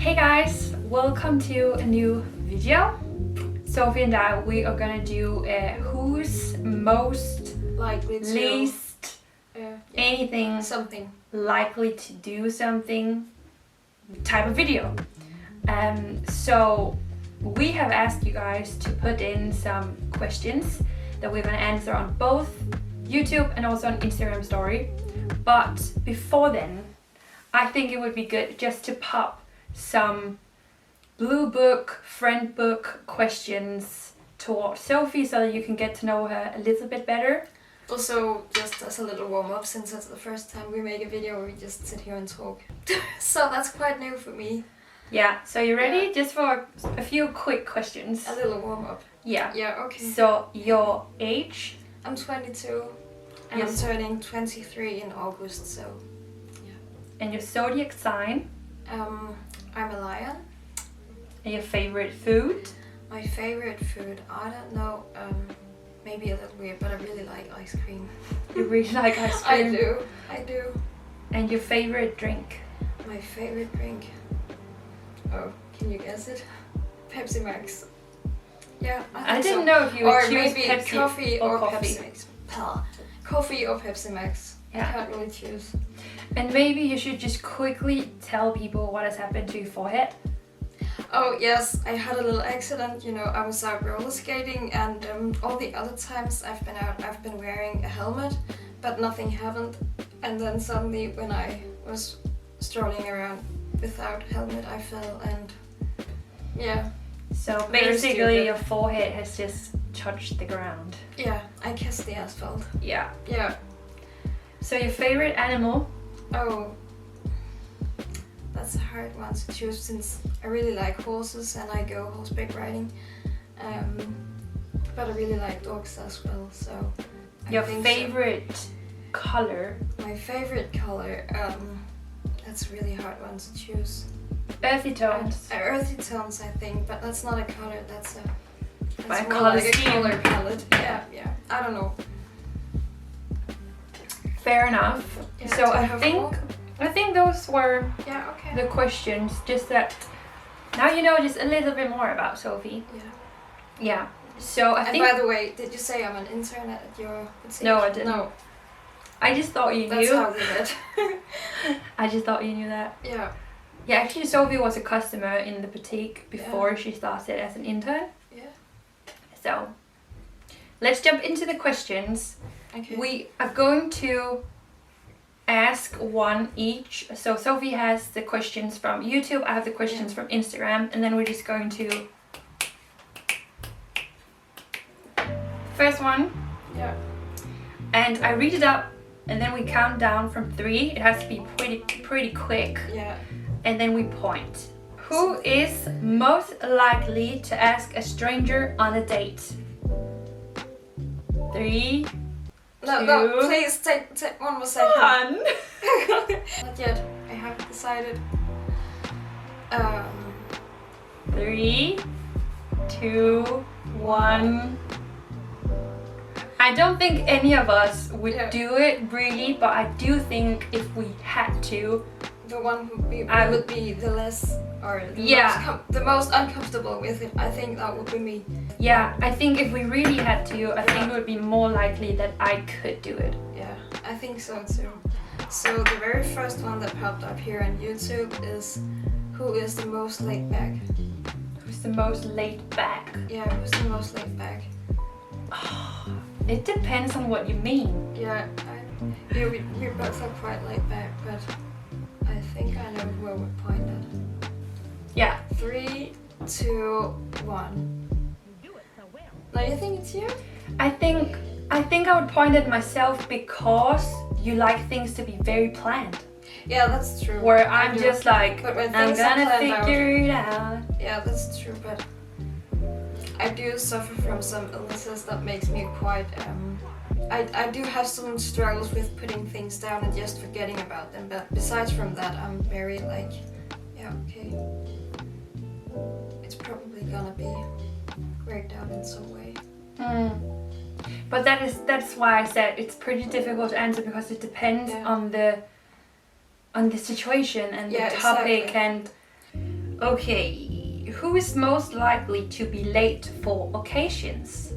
Hey guys, welcome to a new video. Sophie and I, we are gonna do who's most likely to least anything something likely to do something type of video. So we have asked you guys to put in some questions that we're gonna answer on both YouTube and also on Instagram story. But before then, I think it would be good just to pop some blue book, friend book questions towards Sophie so that you can get to know her a little bit better. Also, just as a little warm-up, since it's the first time we make a video where we just sit here and talk. So that's quite new for me. Yeah, so you ready? Yeah. Just for a few quick questions. A little warm-up. Yeah. Yeah, okay. So, your age? I'm 22 and Yes. I'm turning 23 in August, so yeah. And your zodiac sign? I'm a lion. And your favorite food? My favorite food, I don't know, maybe a little weird, but I really like ice cream. You really like ice cream? I do. And your favorite drink? My favorite drink. Oh, can you guess it? Pepsi Max. Yeah, I think didn't so. know if you would Or choose maybe Pepsi coffee or or coffee. Pepsi Max. Coffee or Pepsi Max. Yeah. I can't really choose. And maybe you should just quickly tell people what has happened to your forehead. Oh yes, I had a little accident. You know, I was out roller skating, and all the other times I've been out, I've been wearing a helmet, but nothing happened. And then suddenly, when I was strolling around without helmet, I fell, and yeah. So Very basically stupid. your forehead has just touched the ground. Yeah, I kissed the asphalt. Yeah. Yeah. So your favorite animal? Oh, that's a hard one to choose since I really like horses and I go horseback riding. But I really like dogs as well, so Your I think favorite color? my favorite color, that's a really hard one to choose. Earthy tones. Earthy tones, I think, but that's not a color, that's By more color like scheme. a color palette. Yeah, I don't know. Fair enough. Yeah, So do you I have think more? those were Yeah, okay. the questions. Just that now you know just a little bit more about Sophie. Yeah. Yeah. So I And think by the way, did you say I'm an intern at your boutique? No, I didn't. No, I just thought you that's knew. how we met. I just thought you knew that. Yeah. Yeah, actually Sophie was a customer in the boutique before she started as an intern. Yeah. So let's jump into the questions. Okay. We are going to ask one each. So Sophie has the questions from YouTube, I have the questions from Instagram, and then we're just going to... First one. Yeah. And I read it up, and then we count down from 3. It has to be pretty quick, Yeah. and then we point. Who is most likely to ask a stranger on a date? 3, No, 2, please take 1 more second. 1. Not yet. I haven't decided. 3, 2, 1. I don't think any of us would do it really, but I do think if we had to, The one who would be the less or the most uncomfortable with it. I think that would be me. yeah, I think if we really had to, I think it would be more likely that I could do it. Yeah, I think so too. So the very first one that popped up here on YouTube is who is the most laid back? Who's the most laid back? Yeah, who's the most laid back? It depends on what you mean. Yeah, we both are quite laid back, but I think I know where we're pointed. Yeah. 3, 2, 1. Now you think it's you? I think I would point at myself because you like things to be very planned. Yeah, that's true. Where I I'm do. just like, But when I'm things are gonna planned figure it out. Yeah, that's true, but I do suffer from some illnesses that makes me quite I do have some struggles with putting things down and just forgetting about them, but besides from that, I'm very like, yeah, okay, it's probably gonna be worked out in some way. But that's why I said it's pretty difficult to answer, because it depends on the situation and the topic. Exactly. And Okay, who is most likely to be late for occasions?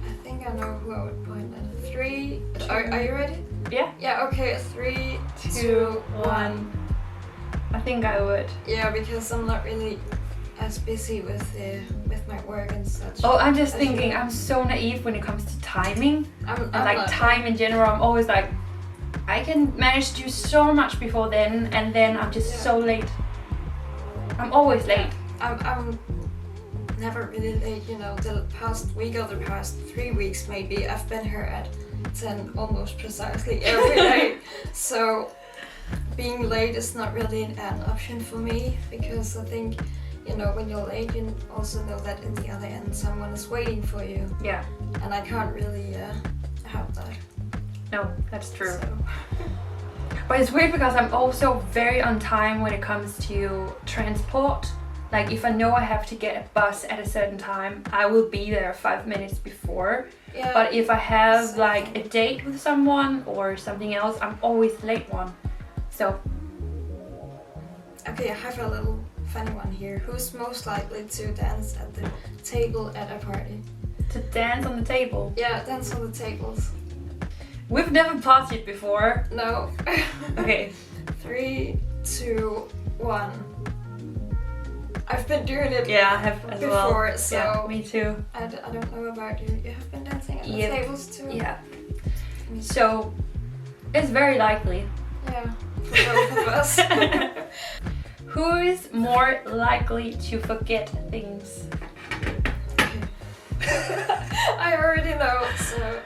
I think I know who I would point at. 3. Are you ready? Yeah. Yeah. Okay. 3, 2, 1. I think I would. Yeah, because I'm not really as busy with my work and such. Oh, I'm just thinking, I'm so naive when it comes to timing. I'm And like not. time in general, I'm always like, I can manage to do so much before then, and then I'm just so late. I'm always late. I'm never really late, you know. The past week or the past 3 weeks maybe, I've been here at 10 almost precisely every day. So being late is not really an option for me, because I think, you know, when you're late, you also know that in the other end someone is waiting for you. Yeah. And I can't really have that. No, that's true. So. But it's weird because I'm also very on time when it comes to transport. Like if I know I have to get a bus at a certain time, I will be there 5 minutes before. Yeah. But if I have like a date with someone or something else, I'm always the late one. So. Okay, I have a little funny one here. Who's most likely to dance at the table at a party? To dance on the table? Yeah, dance on the tables. We've never partied before. No. Okay. 3, 2, 1. I've been doing it Yeah, I have as before, well. so Yeah, me too. I don't know about you. You have been dancing at the tables too? Yeah. So, it's very likely. Yeah, for both of us. Who is more likely to forget things? I already know, so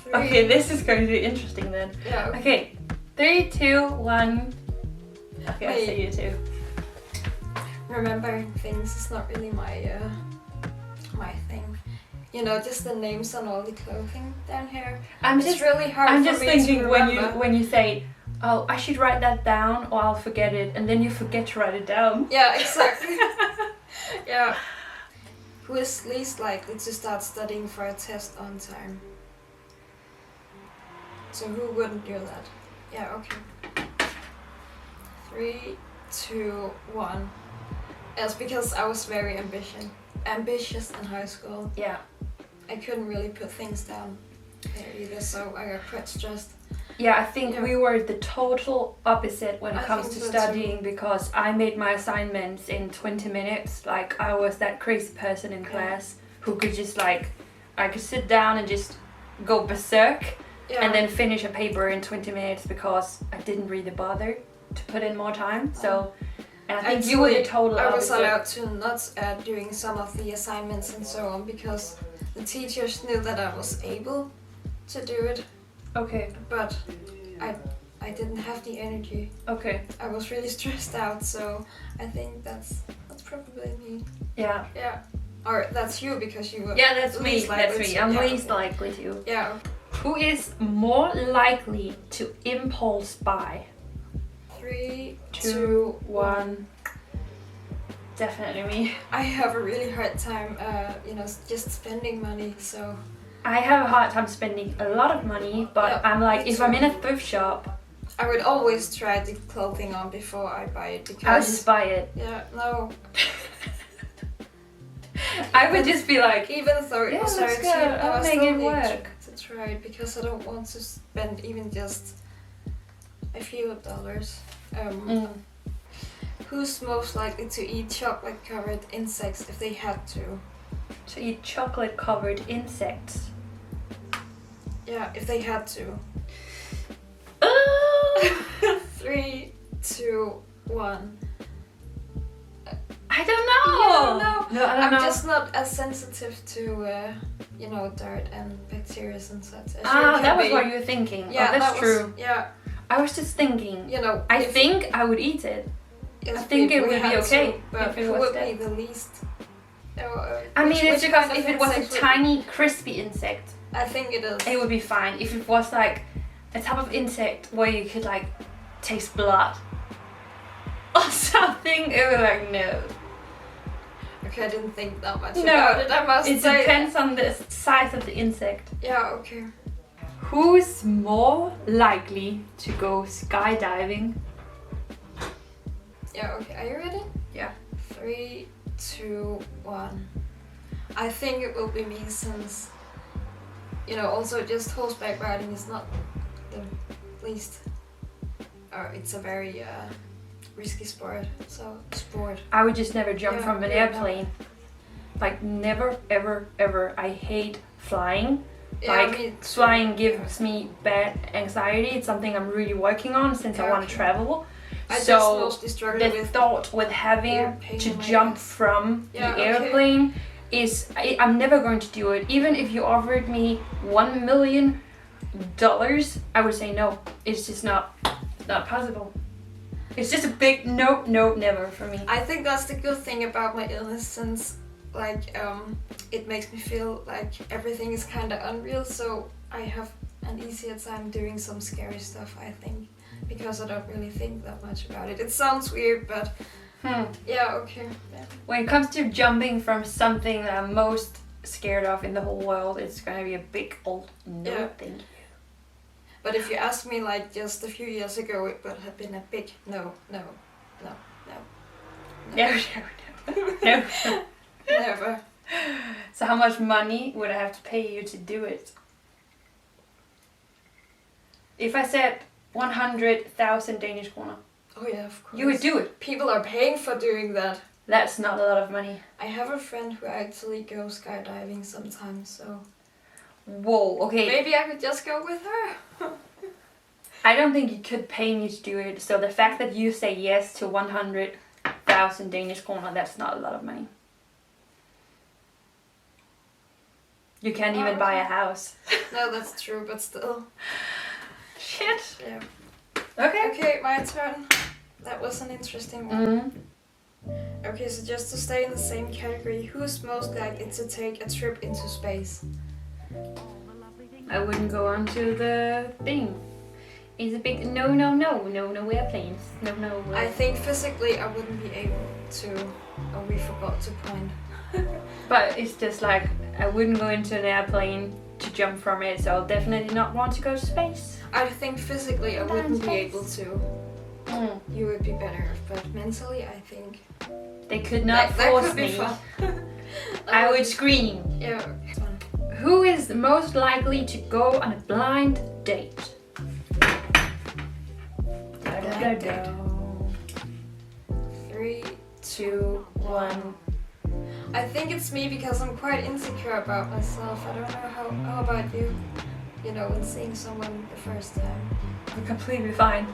3. Okay, this is going to be interesting then. Yeah. Okay, 3, 2, 1. Okay, I Wait. see you too. Remembering things is not really my thing. You know, just the names on all the clothing down here. It's really hard I'm for just me thinking to when remember. you say, oh, I should write that down or I'll forget it, and then you forget to write it down. Yeah, exactly. Yeah. Who is least likely to start studying for a test on time? So who wouldn't do that? Yeah, okay. 3, 2, 1. It's because I was very ambitious in high school. Yeah. I couldn't really put things down there either, so I got quite stressed. Yeah, I think Yeah. we were the total opposite when it I comes think to so studying, too. because I made my assignments in 20 minutes. Like, I was that crazy person in class who could just like, I could sit down and just go berserk and then finish a paper in 20 minutes because I didn't really bother to put in more time. So, and I think you were the total I was opposite. allowed to not doing some of the assignments and so on because the teachers knew that I was able to do it, Okay, but I didn't have the energy. okay, I was really stressed out, so I think that's probably me. yeah. Yeah. Or that's you because you were. Yeah, that's me, least that's likely me. to- I'm yeah, least okay. likely to. Yeah. Who is more likely to impulse buy? 3, 2, 1. Definitely me. I have a really hard time, just spending money. So I have a hard time spending a lot of money, but Yeah, I'm like, me if I'm too. in a thrift shop, I would always try the clothing on before I buy it because. I'll just buy it. Yeah. No. I would just be like, Even though it yeah, was let's very go, cheap, I'll I make still it need work. to try it because I don't want to spend even just a few dollars. Who's most likely to eat chocolate-covered insects if they had to? to eat chocolate covered insects. Yeah, if they had to. 3, 2, 1. I don't know. You don't know. No, I don't I'm know. just not as sensitive to, dirt and bacteria and such. As you that can was be. what you were thinking. Yeah, oh, that's that was- true. Yeah, I was just thinking. I if- think I would eat it. yes, I think it we would be had okay to, but if it who was would dead. be the least? I mean, it's because kind of if it was a insect would- tiny, crispy insect, I think it is. it would be fine. If it was like a type of insect where you could like taste blood or something, it would be like no. Okay, I didn't think that much No, about it. I must It say. depends on the size of the insect. Yeah. Okay. Who's more likely to go skydiving? Yeah. Okay. Are you ready? Yeah. 3, 2, 1. I think it will be me since, you know, also just horseback riding is not the least, or it's a very risky sport. So I would just never jump from an airplane. No. Like never, ever, ever. I hate flying. Yeah, Like flying gives me bad anxiety. It's something I'm really working on since I want to travel. I so just mostly struggle the with thought with having to jump from the airplane is I'm never going to do it. Even if you offered me $1 million, I would say no. It's just not possible. It's just a big no, never for me. I think that's the good thing about my illness, since like it makes me feel like everything is kind of unreal, so I have an easier time doing some scary stuff, I think, because I don't really think that much about it. It sounds weird, but yeah, okay. Yeah. When it comes to jumping from something that I'm most scared of in the whole world, it's gonna be a big old no, thank you. But if you asked me like just a few years ago, it would have been a big no. Never. So how much money would I have to pay you to do it? If I said 100,000 Danish kroner, oh yeah, of course. you would do it. People are paying for doing that. That's not a lot of money. I have a friend who actually goes skydiving sometimes, so... Whoa, okay. Maybe I could just go with her. I don't think you could pay me to do it, so the fact that you say yes to 100,000 Danish kroner, that's not a lot of money. You can't even buy a house. No, that's true, but still. Shit. Yeah. Okay. Okay, my turn. That was an interesting one. Okay, so just to stay in the same category, who's most likely to take a trip into space? I wouldn't go onto the thing. It's a big no airplanes. No. I think physically I wouldn't be able to. Oh, we forgot to point. But it's just like, I wouldn't go into an airplane to jump from it, so I'll definitely not want to go to space. I think physically I wouldn't be able to. You would be better, but mentally I think... They could not force could be me. Fun. I would scream. Yeah. Who is most likely to go on a blind date? Blind date. 3, 2, 1. I think it's me because I'm quite insecure about myself. I don't know how about you? You know, when seeing someone the first time. I'm completely fine.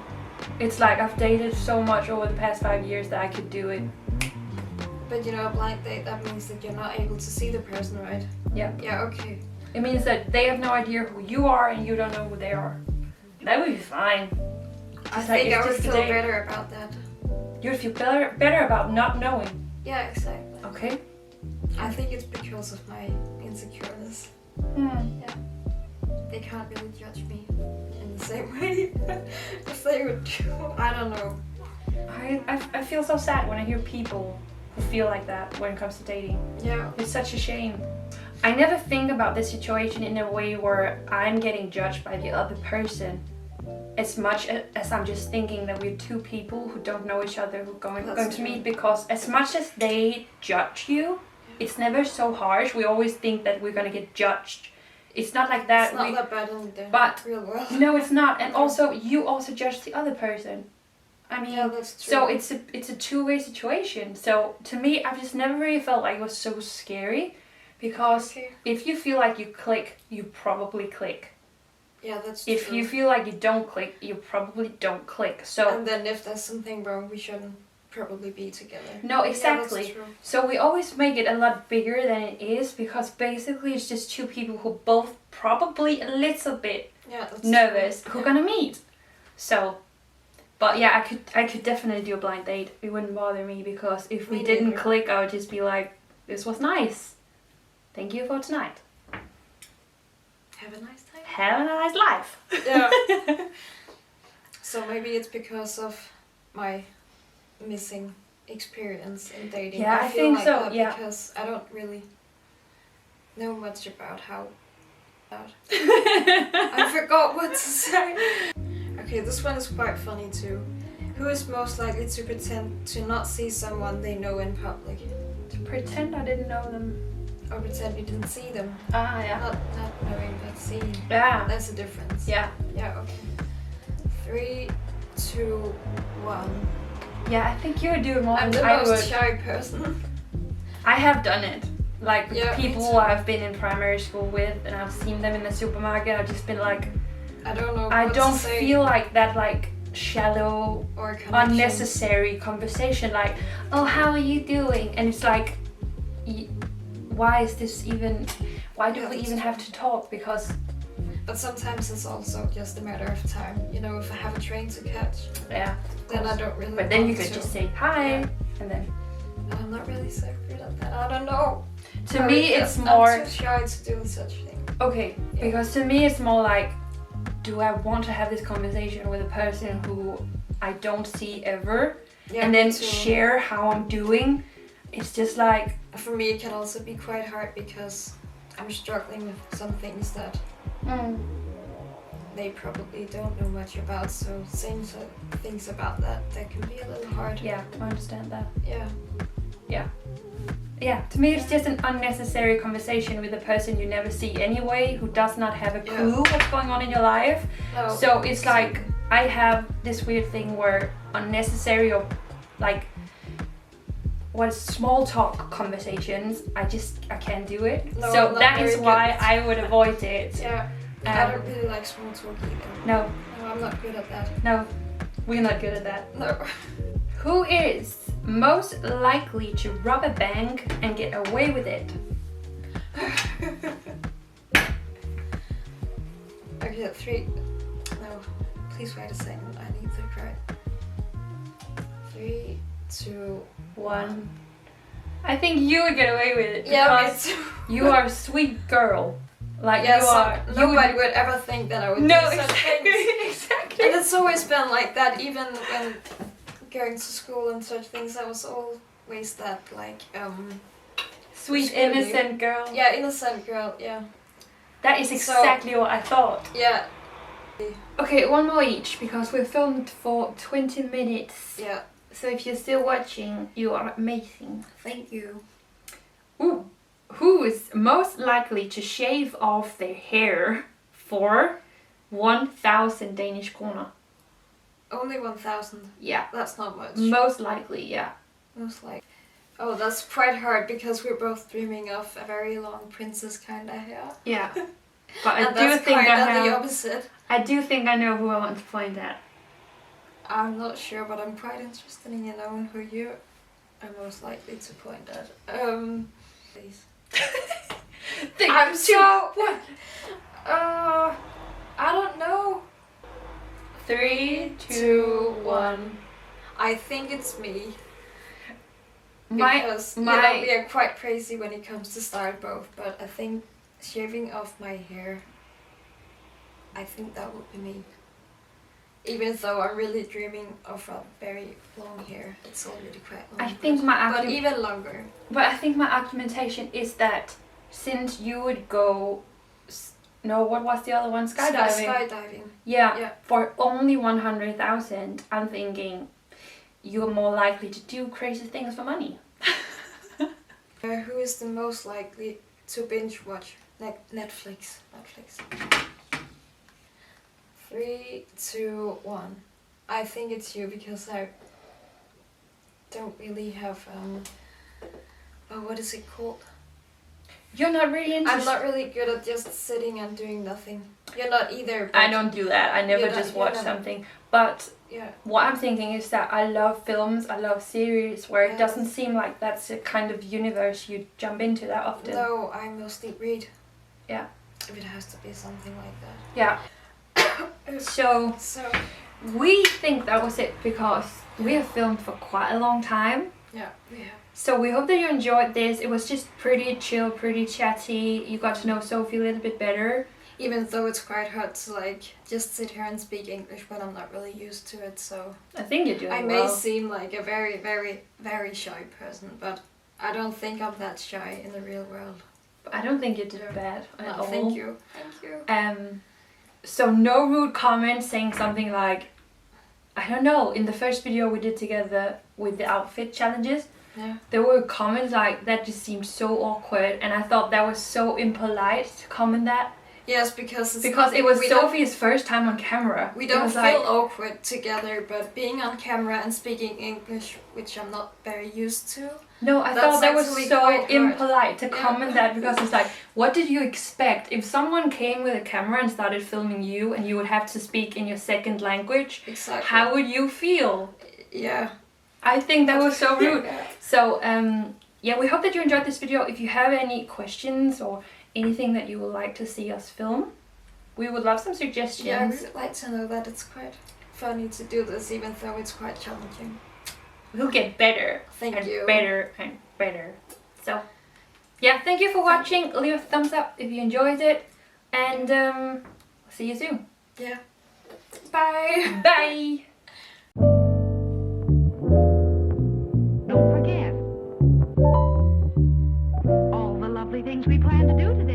It's like I've dated so much over the past 5 years that I could do it. But you know, a blind date, that means that you're not able to see the person, right? Yeah. Yeah, okay. It means that they have no idea who you are and you don't know who they are. That would be fine. I think I would feel better about that. You'd feel better about not knowing. Yeah, exactly. Okay. I think it's because of my insecureness. Yeah. They can't really judge me in the same way as they would do. I don't know. I feel so sad when I hear people who feel like that when it comes to dating. Yeah. It's such a shame. I never think about this situation in a way where I'm getting judged by the other person, as much as I'm just thinking that we're two people who don't know each other who are going to meet, because as much as they judge you, it's never so harsh. We always think that we're going to get judged. It's not like that. It's not that bad in the real world. No, it's not. And also, you also judge the other person. I mean, yeah, that's true. so it's a two-way situation. So to me, I've just never really felt like it was so scary, because if you feel like you click, you probably click. Yeah, that's true. If you feel like you don't click, you probably don't click. So and then if there's something wrong, we shouldn't probably be together. No, exactly. Yeah, that's true. So we always make it a lot bigger than it is, because basically it's just two people who both probably a little bit nervous who are gonna meet. So, but yeah, I could definitely do a blind date. It wouldn't bother me, because if we didn't click, I would just be like, this was nice. Thank you for tonight. Have a nice time. Have a nice life. Yeah. So maybe it's because of my missing experience in dating. Yeah, I feel think like so. That yeah. Because I don't really know much about how. I forgot what to say. Okay, this one is quite funny too. Who is most likely to pretend to not see someone they know in public? To pretend I didn't know them. Or pretend you didn't see them. Ah, yeah. Not knowing, but seeing. Yeah. That's a difference. Yeah. Yeah, okay. 3, 2, 1. Yeah, I think you would do it more I'm than the I would. most shy person. I have done it. Like with Yeah, me people too. I've been in primary school with, and I've seen them in the supermarket. I've just been like, I don't know. I what don't to say. feel like that, like shallow, Or connection. unnecessary conversation. Like, oh, how are you doing? And it's like, why is this even? Why do Yeah, we that's even have to talk? Because But sometimes it's also just a matter of time. You know, if I have a train to catch, yeah. then I don't really. But then you want could to. just say hi, Yeah. and then. I'm not really so good at that. I don't know. To me, it's more. I'm too shy to do such thing. Okay, Yeah. because to me it's more like, do I want to have this conversation with a person who I don't see ever, Yeah, and then me too. share how I'm doing? It's just like, For me, it can also be quite hard because I'm struggling with some things that they probably don't know much about. So saying things about that can be a little hard. yeah, I understand that. Yeah. Yeah, to me it's just an unnecessary conversation with a person you never see anyway, who does not have a clue what's going on in your life. No, So it's like, I have this weird thing where unnecessary or like, what is small talk conversations, I can't do it. No, So I'm not that is very why good. I would avoid it. Yeah. I don't really like small talk either. No, No, I'm not good at that. no, we're not good at that. No. Who is most likely to rob a bank and get away with it? Okay, 3. No, please wait a second. I need to cry. 3, 2, 1. I think you would get away with it Yeah, me because too. you are a sweet girl. Like Yeah, you are. nobody would ever think that I would No, do such exactly, things. exactly. And it's always been like that, even when going to school and such things. I was always that like Sweet Screw you. innocent girl. yeah, innocent girl. Yeah, That is exactly what I thought. yeah, Okay, one more each because we've filmed for 20 minutes. yeah. So if you're still watching, you are amazing. Thank you. Ooh. Who is most likely to shave off their hair for 1,000 Danish kroner? Only 1,000. Yeah. That's not much. Most likely, yeah. Most like. Oh, that's quite hard because we're both dreaming of a very long princess kind of hair. Yeah. But I And do that's think kind I of the have. opposite. I do think I know who I want to point at. I'm not sure, but I'm quite interested in knowing who you are most likely to point at. Please. I'm so. What? I don't know. 3, 2, 1. I think it's me My because you know we are quite crazy when it comes to style both, but I think shaving off my hair, I think that would be me. Even though I'm really dreaming of a very long hair, it's already quite long. I think my but even longer. But I think my argumentation is that since you would go, no, what was the other one? Skydiving. Skydiving. Yeah. For only 100,000, I'm thinking you're more likely to do crazy things for money. Who is the most likely to binge watch? Netflix. 3, 2, 1. I think it's you because I don't really have what is it called? You're not really interested. I'm not really good at just sitting and doing nothing. You're not either. I don't do that. I never You're not- just you're watch not- something. But Yeah. what I'm thinking is that I love films, I love series where it Yeah. doesn't seem like that's a kind of universe you jump into that often. No, I mostly read. Yeah. If it has to be something like that. Yeah. So So we think that was it because we have filmed for quite a long time. yeah. So we hope that you enjoyed this. It was just pretty chill, pretty chatty. You got to know Sofie a little bit better. Even though it's quite hard to like just sit here and speak English, but I'm not really used to it, so I think you're doing I well. may seem like a very, very, very shy person, but I don't think I'm that shy in the real world. I don't think you did bad at all. Thank you. Thank you. So no rude comments saying something like, I don't know, in the first video we did together with the outfit challenges, Yeah. there were comments like that just seemed so awkward, and I thought that was so impolite to comment that. Yes, because It was Sofie's first time on camera. We don't It was feel like, awkward together, but being on camera and speaking English, which I'm not very used to. no, I That's thought that was actually so quite hard. impolite to Yeah. comment that, because it's like, what did you expect? If someone came with a camera and started filming you and you would have to speak in your second language, Exactly. how would you feel? Yeah. I think that was so rude. Yeah. So, yeah, we hope that you enjoyed this video. If you have any questions or anything that you would like to see us film, we would love some suggestions. Yeah, I would like to know that. It's quite funny to do this, even though it's quite challenging. We'll get better. Thank and you. better and better. So, yeah, thank you for watching. Leave a thumbs up if you enjoyed it. And see you soon. Yeah. Bye. Bye! Don't forget all the lovely things we plan to do today.